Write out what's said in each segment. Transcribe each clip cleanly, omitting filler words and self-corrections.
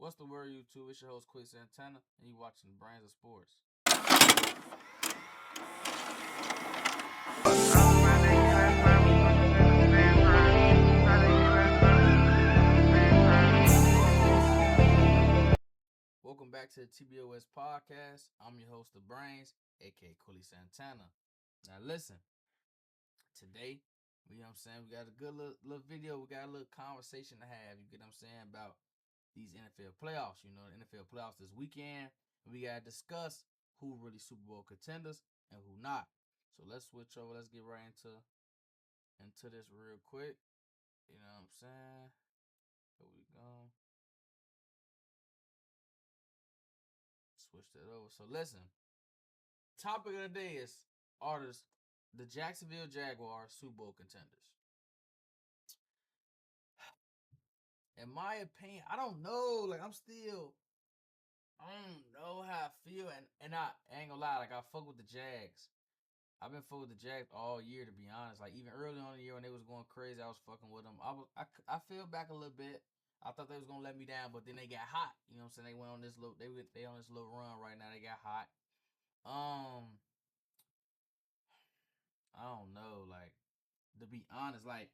What's the word, YouTube? It's your host, Quillysantana, and you watching the Brains of Sports. Welcome back to the TBOS podcast. I'm your host, The Brains, aka Quillysantana. Now listen, today, you know what I'm saying, we got a good little video, we got a little conversation to have, you get what I'm saying, about these NFL playoffs. You know, the NFL playoffs this weekend. We got to discuss who really Super Bowl contenders and who not. So let's switch over. Let's get right into this real quick. You know what I'm saying? Here we go. Switch that over. So listen, topic of the day is artists, the Jacksonville Jaguars Super Bowl contenders. In my opinion, I don't know. Like I don't know how I feel, and I ain't gonna lie. Like I fuck with the Jags. I've been fucking with the Jags all year, to be honest. Like even early on in the year when they was going crazy, I was fucking with them. I fell back a little bit. I thought they was gonna let me down, but then they got hot. You know what I'm saying? They went on this little they on this little run right now. They got hot. I don't know. Like to be honest, like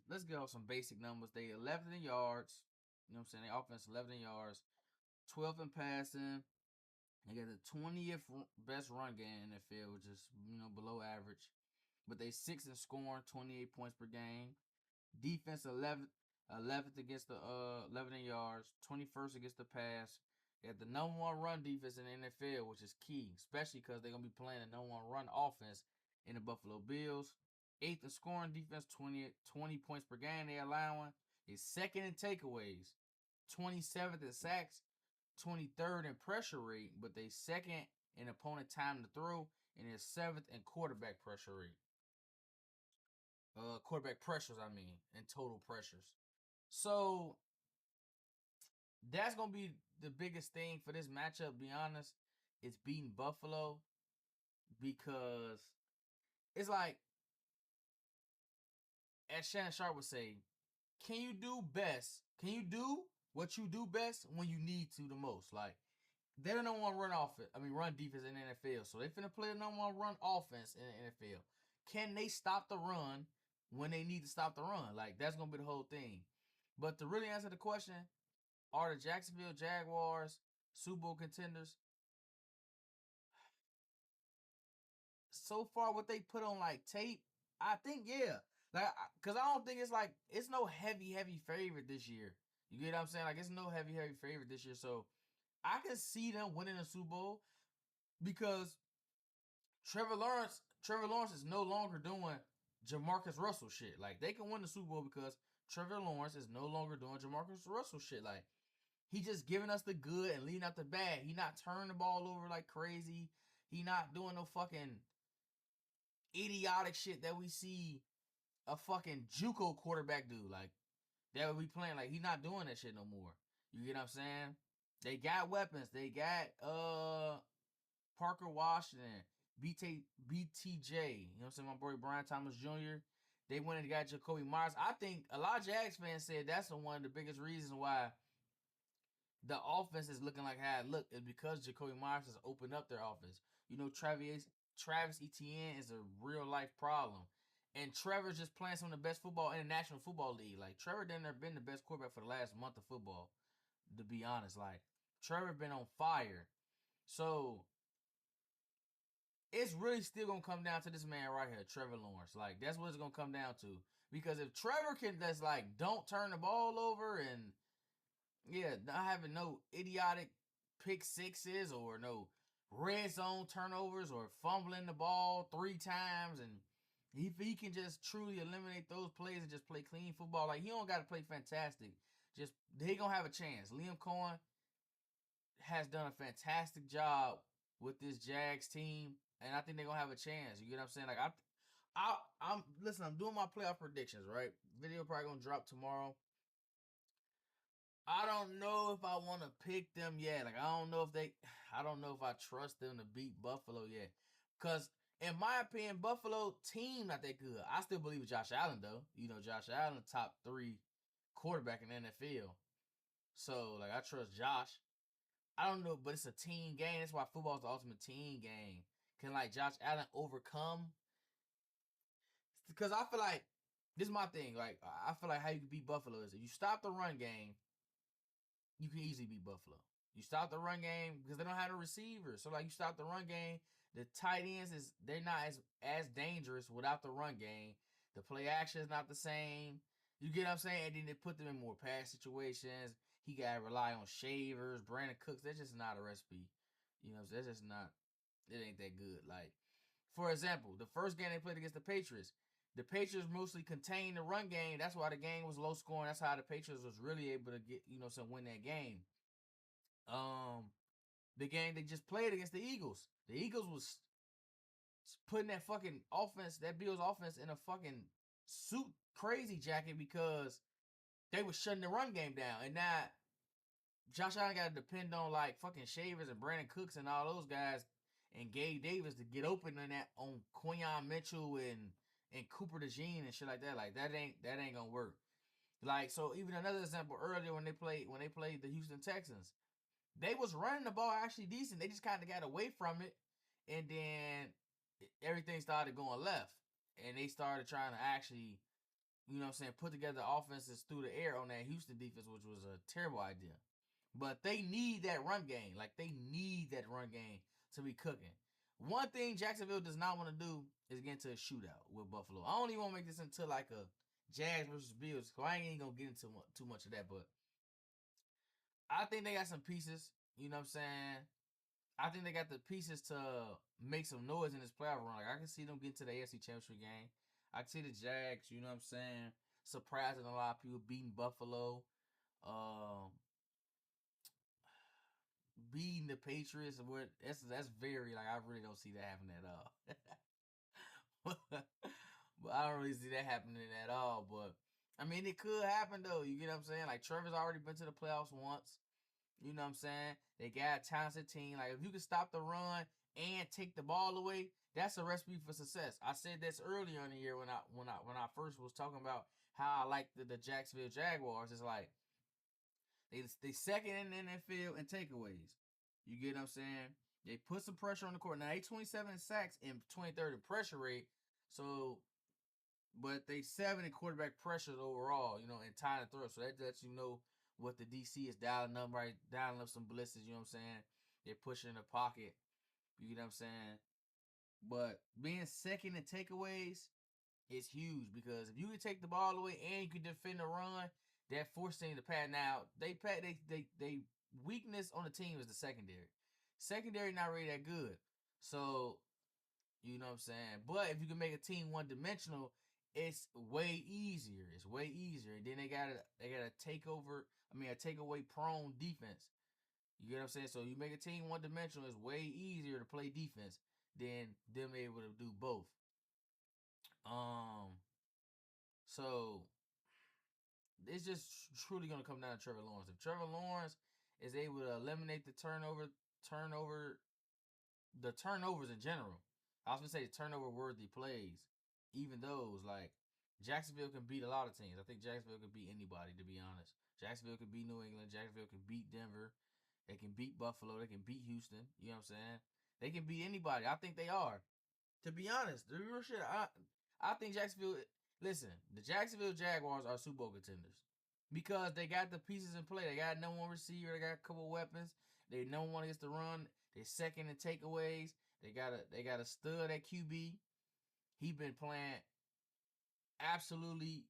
let's get off some basic numbers. They 11th in yards. You know what I'm saying? They offense 11th in yards, 12th in passing. They got the 20th best run game in the NFL, which is below average. But they 6th in scoring, 28 points per game. Defense 11th against the 11 in yards, 21st against the pass. They have the number one run defense in the NFL, which is key, especially because they're gonna be playing the number one run offense in the Buffalo Bills. 8th in scoring defense, 20 points per game they allowing. Is second in takeaways, 27th in sacks, 23rd in pressure rate, but they second in opponent time to throw, and is 7th in quarterback pressure rate. Quarterback pressures, I mean, and total pressures. So that's gonna be the biggest thing for this matchup. Be honest, it's beating Buffalo because it's like, as Shannon Sharp would say, can you do best? Can you do what you do best when you need to the most? Like they don't want to run run defense in the NFL. So they finna play the number one run offense in the NFL. Can they stop the run when they need to stop the run? Like that's gonna be the whole thing. But to really answer the question, are the Jacksonville Jaguars Super Bowl contenders? So far, what they put on like tape, I think yeah. Like, cause I don't think it's no heavy favorite this year. You get what I'm saying? Like it's no heavy favorite this year. So I can see them winning a Super Bowl because Trevor Lawrence is no longer doing Jamarcus Russell shit. Like they can win the Super Bowl because Trevor Lawrence is no longer doing Jamarcus Russell shit. Like he just giving us the good and leaving out the bad. He not turning the ball over like crazy. He not doing no fucking idiotic shit that we see a fucking JUCO quarterback do. Like that would be playing. Like he not doing that shit no more. You get what I'm saying? They got weapons. They got Parker Washington, BTJ. You know what I'm saying? My boy Brian Thomas Jr. They went and got Jacoby Myers. I think a lot of Jags fans said that's one of the biggest reasons why the offense is looking like how it looked is because Jacoby Myers has opened up their offense. You know, Travis Etienne is a real life problem. And Trevor's just playing some of the best football in the National Football League. Like Trevor done never been the best quarterback for the last month of football, to be honest. Like Trevor been on fire. So it's really still gonna come down to this man right here, Trevor Lawrence. Like that's what it's gonna come down to. Because if Trevor can just like don't turn the ball over and not having no idiotic pick sixes or no red zone turnovers or fumbling the ball 3 times, and if he can just truly eliminate those plays and just play clean football, like he don't got to play fantastic. Just they gonna have a chance. Liam Cohen has done a fantastic job with this Jags team, and I think they're gonna have a chance. You get what I'm saying? Like I'm listen. I'm doing my playoff predictions. Right, video probably gonna drop tomorrow. I don't know if I want to pick them yet. Like I don't know if I trust them to beat Buffalo yet. Cause in my opinion, Buffalo team not that good. I still believe with Josh Allen though. You know, Josh Allen top 3 quarterback in the NFL. So like I trust Josh. I don't know, but it's a team game. That's why football is the ultimate team game. Can like Josh Allen overcome? Because I feel like this is my thing. Like I feel like how you can beat Buffalo is if you stop the run game, you can easily beat Buffalo. You stop the run game because they don't have a receiver. So like you stop the run game, the tight ends is they're not as dangerous without the run game. The play action is not the same. You get what I'm saying? And then they put them in more pass situations. He got to rely on Shavers, Brandon Cooks. That's just not a recipe. You know, that's just not. It ain't that good. Like, for example, the first game they played against the Patriots mostly contained the run game. That's why the game was low scoring. That's how the Patriots was really able to get some win that game. Um, the game they just played against the Eagles was putting that fucking offense, that Bills offense, in a fucking suit crazy jacket because they was shutting the run game down. And now Josh Allen got to depend on like fucking Shavers and Brandon Cooks and all those guys and Gabe Davis to get open in that on Quinyon Mitchell and Cooper DeJean and shit like that. Like that ain't gonna work. Like so, even another example earlier when they played the Houston Texans, they was running the ball actually decent. They just kind of got away from it, and then everything started going left, and they started trying to actually, put together offenses through the air on that Houston defense, which was a terrible idea. But they need that run game. Like they need that run game to be cooking. One thing Jacksonville does not want to do is get into a shootout with Buffalo. I don't even want to make this into like a Jags versus Bills. So I ain't even gonna get into too much of that, but I think they got some pieces. You know what I'm saying? I think they got the pieces to make some noise in this playoff run. Like I can see them get to the AFC Championship game. I can see the Jags, you know what I'm saying, surprising a lot of people, beating Buffalo, um, beating the Patriots. That's very like I really don't see that happening at all. But I don't really see that happening at all. But I mean, it could happen though. You get what I'm saying? Like Trevor's already been to the playoffs once. You know what I'm saying? They got a talented team. Like if you can stop the run and take the ball away, that's a recipe for success. I said this earlier in the year when I first was talking about how I like the Jacksonville Jaguars. It's like they second in the NFL in takeaways. You get what I'm saying? They put some pressure on the court. Now they 27 sacks and 23rd in pressure rate. So but they 7 in quarterback pressures overall, and time to throw. So that lets you know what the DC is dialing up, right? Dialing up some blitzes, you know what I'm saying? They're pushing in the pocket. You know what I'm saying? But being second in takeaways is huge because if you can take the ball away and you can defend the run, that forces team to pass. Now they weakness on the team is the secondary. Secondary not really that good. So you know what I'm saying? But if you can make a team one dimensional, it's way easier. It's way easier. And then they got a takeover. I mean, a takeaway prone defense. You get what I'm saying? So you make a team one dimensional, it's way easier to play defense than them able to do both. Um, so it's just truly gonna come down to Trevor Lawrence. If Trevor Lawrence is able to eliminate turnover, the turnovers in general. I was gonna say turnover worthy plays. Even those like Jacksonville can beat a lot of teams. I think Jacksonville can beat anybody, to be honest. Jacksonville can beat New England. Jacksonville can beat Denver. They can beat Buffalo. They can beat Houston. You know what I'm saying? They can beat anybody. I think they are. To be honest, the real shit. I think Jacksonville. Listen, the Jacksonville Jaguars are Super Bowl contenders because they got the pieces in play. They got number one receiver. They got a couple weapons. They number one against the run. They second in takeaways. They got a stud at QB. He been playing absolutely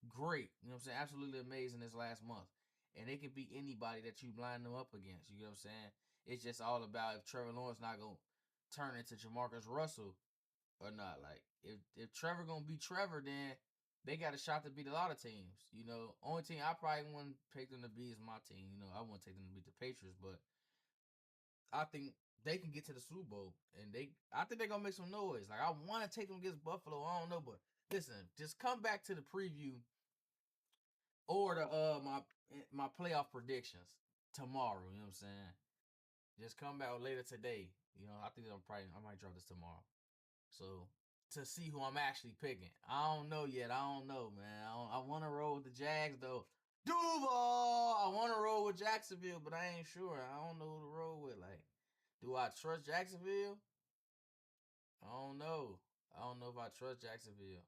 great. You know what I'm saying? Absolutely amazing this last month. And they can beat anybody that you line them up against. You know what I'm saying? It's just all about if Trevor Lawrence not gonna turn into Jamarcus Russell or not. Like if Trevor gonna be Trevor, then they got a shot to beat a lot of teams. Only team I probably wouldn't pick them to be is my team. I wouldn't take them to beat the Patriots, but I think they can get to the Super Bowl, and I think they're gonna make some noise. Like I want to take them against Buffalo. I don't know, but listen, just come back to the preview or the my playoff predictions tomorrow. You know what I'm saying? Just come back later today. I think I might drop this tomorrow. So to see who I'm actually picking, I don't know yet. I don't know, man. I want to roll with the Jags though. Duval. I want to roll with Jacksonville, but I ain't sure. I don't know who to roll with. Like, do I trust Jacksonville? I don't know. I don't know if I trust Jacksonville.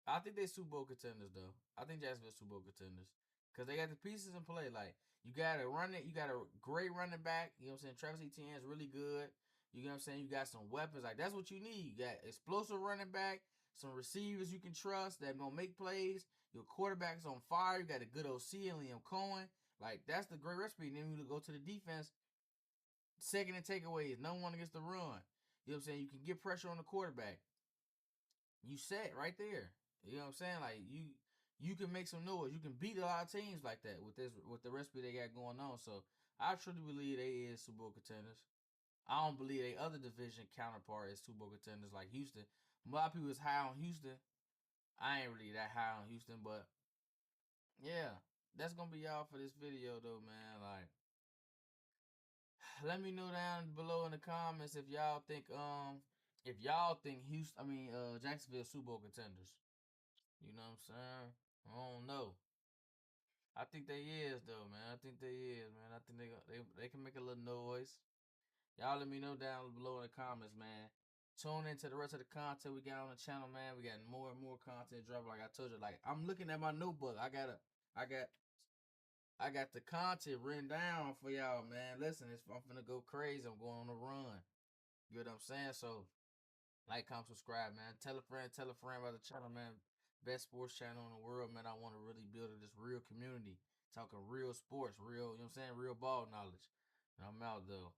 I think they Super Bowl contenders though. I think Jacksonville Super Bowl contenders because they got the pieces in play. Like you got to run it. You got a great running back. You know what I'm saying? Travis Etienne is really good. You know what I'm saying? You got some weapons. Like that's what you need. You got explosive running back, some receivers you can trust that gonna make plays. Your quarterback's on fire. You got a good OC and Liam Cohen. Like that's the great recipe. And then you go to the defense. Second and takeaways. No one against the run. You know what I'm saying? You can get pressure on the quarterback. You set right there. You know what I'm saying? Like you can make some noise. You can beat a lot of teams like that with the recipe they got going on. So I truly believe they is Super Bowl contenders. I don't believe they other division counterpart is Super Bowl contenders like Houston. A lot of people is high on Houston. I ain't really that high on Houston, but yeah, that's gonna be all for this video though, man. Like let me know down below in the comments if y'all think Jacksonville Super Bowl contenders. You know what I'm saying? I don't know. I think they is though, man. I think they is, man. I think they can make a little noise. Y'all let me know down below in the comments, man. Tune into the rest of the content we got on the channel, man. We got more and more content dropping. Like I told you, like I'm looking at my notebook. I got the content written down for y'all, man. Listen, I'm finna go crazy. I'm going on a run. You know what I'm saying? So like, comment, subscribe, man. Tell a friend about the channel, man. Best sports channel in the world, man. I want to really build this real community. Talking real sports, real, you know what I'm saying? Real ball knowledge. And I'm out, though.